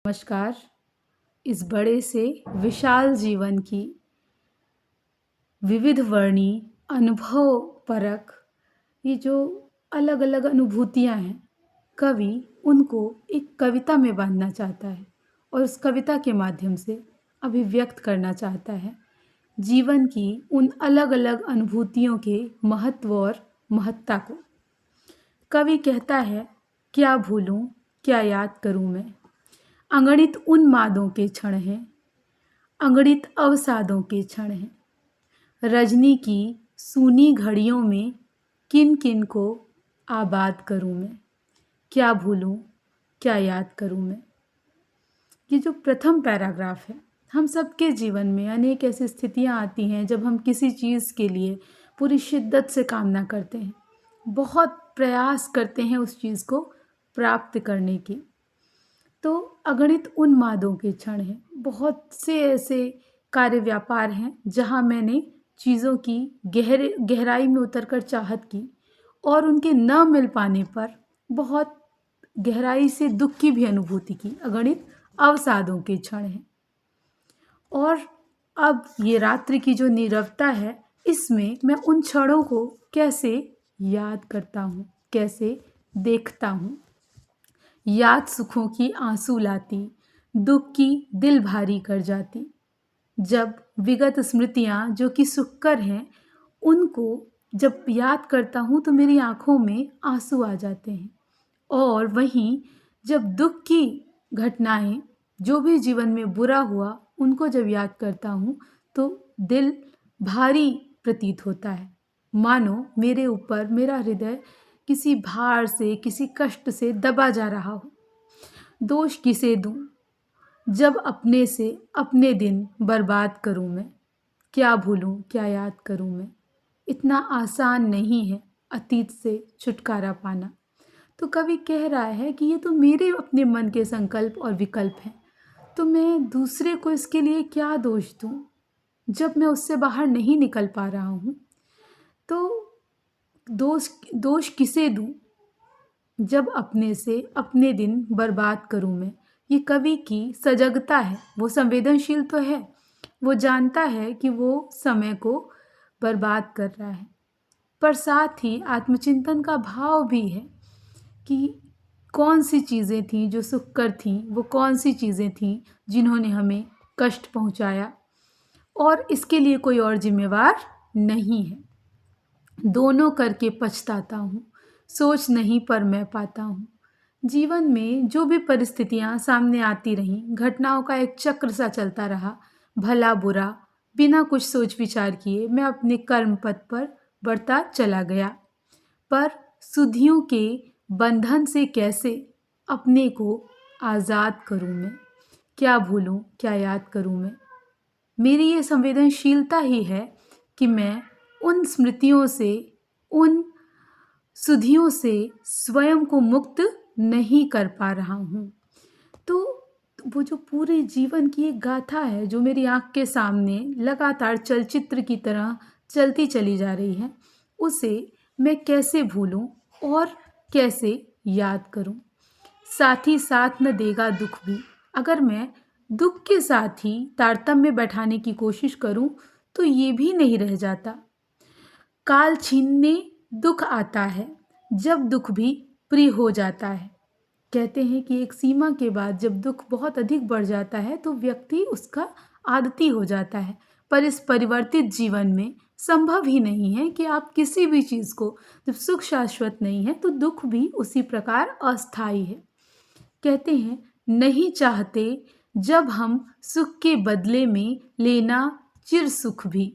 नमस्कार। इस बड़े से विशाल जीवन की विविध वर्णी अनुभव परक ये जो अलग अलग अनुभूतियाँ हैं, कवि उनको एक कविता में बांधना चाहता है और उस कविता के माध्यम से अभिव्यक्त करना चाहता है जीवन की उन अलग अलग अनुभूतियों के महत्व और महत्ता को। कवि कहता है, क्या भूलूं क्या याद करूं मैं, अगणित उन्मादों के क्षण हैं, अगणित अवसादों के क्षण हैं। रजनी की सूनी घड़ियों में किन किन को आबाद करूं मैं, क्या भूलूं क्या याद करूं मैं। ये जो प्रथम पैराग्राफ है, हम सबके जीवन में अनेक ऐसी स्थितियां आती हैं जब हम किसी चीज़ के लिए पूरी शिद्दत से कामना करते हैं, बहुत प्रयास करते हैं उस चीज़ को प्राप्त करने की। तो अगणित उन्मादों के क्षण हैं, बहुत से ऐसे कार्य व्यापार हैं जहाँ मैंने चीज़ों की गहराई में उतरकर चाहत की और उनके न मिल पाने पर बहुत गहराई से दुख की भी अनुभूति की। अगणित अवसादों के क्षण हैं। और अब ये रात्रि की जो नीरवता है, इसमें मैं उन क्षणों को कैसे याद करता हूँ, कैसे देखता हूँ। याद सुखों की आंसू लाती, दुख की दिल भारी कर जाती। जब विगत स्मृतियाँ जो कि सुखकर हैं, उनको जब याद करता हूँ तो मेरी आँखों में आंसू आ जाते हैं। और वहीं जब दुख की घटनाएं, जो भी जीवन में बुरा हुआ, उनको जब याद करता हूँ तो दिल भारी प्रतीत होता है, मानो मेरे ऊपर मेरा हृदय किसी भार से, किसी कष्ट से दबा जा रहा हो। दोष किसे दूं जब अपने से अपने दिन बर्बाद करूं मैं, क्या भूलूं क्या याद करूं मैं। इतना आसान नहीं है अतीत से छुटकारा पाना। तो कवि कह रहा है कि ये तो मेरे अपने मन के संकल्प और विकल्प हैं, तो मैं दूसरे को इसके लिए क्या दोष दूं जब मैं उससे बाहर नहीं निकल पा रहा हूँ। तो दोष किसे दूं जब अपने से अपने दिन बर्बाद करूं मैं। ये कवि की सजगता है, वो संवेदनशील तो है, वो जानता है कि वो समय को बर्बाद कर रहा है, पर साथ ही आत्मचिंतन का भाव भी है कि कौन सी चीज़ें थीं जो सुखकर थीं, वो कौन सी चीज़ें थीं जिन्होंने हमें कष्ट पहुंचाया, और इसके लिए कोई और जिम्मेवार नहीं है। दोनों करके पछताता हूँ, सोच नहीं पर मैं पाता हूँ। जीवन में जो भी परिस्थितियाँ सामने आती रहीं, घटनाओं का एक चक्र सा चलता रहा, भला बुरा बिना कुछ सोच विचार किए मैं अपने कर्म पथ पर बढ़ता चला गया। पर सुधियों के बंधन से कैसे अपने को आज़ाद करूँ मैं, क्या भूलूं क्या याद करूँ मैं। मेरी ये संवेदनशीलता ही है कि मैं उन स्मृतियों से, उन सुधियों से स्वयं को मुक्त नहीं कर पा रहा हूँ। तो वो जो पूरे जीवन की एक गाथा है जो मेरी आँख के सामने लगातार चलचित्र की तरह चलती चली जा रही है, उसे मैं कैसे भूलूं और कैसे याद करूं। साथ ही साथ न देगा दुख भी। अगर मैं दुख के साथ ही तारतम्य बैठाने की कोशिश करूं तो ये भी नहीं रह जाता। काल छीनने दुख आता है, जब दुख भी प्रिय हो जाता है। कहते हैं कि एक सीमा के बाद जब दुख बहुत अधिक बढ़ जाता है तो व्यक्ति उसका आदती हो जाता है, पर इस परिवर्तित जीवन में संभव ही नहीं है कि आप किसी भी चीज़ को, जब सुख शाश्वत नहीं है तो दुख भी उसी प्रकार अस्थायी है। कहते हैं, नहीं चाहते जब हम सुख के बदले में लेना चिर सुख भी,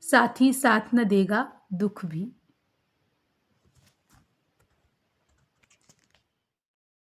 साथ ही साथ न देगा दुख भी।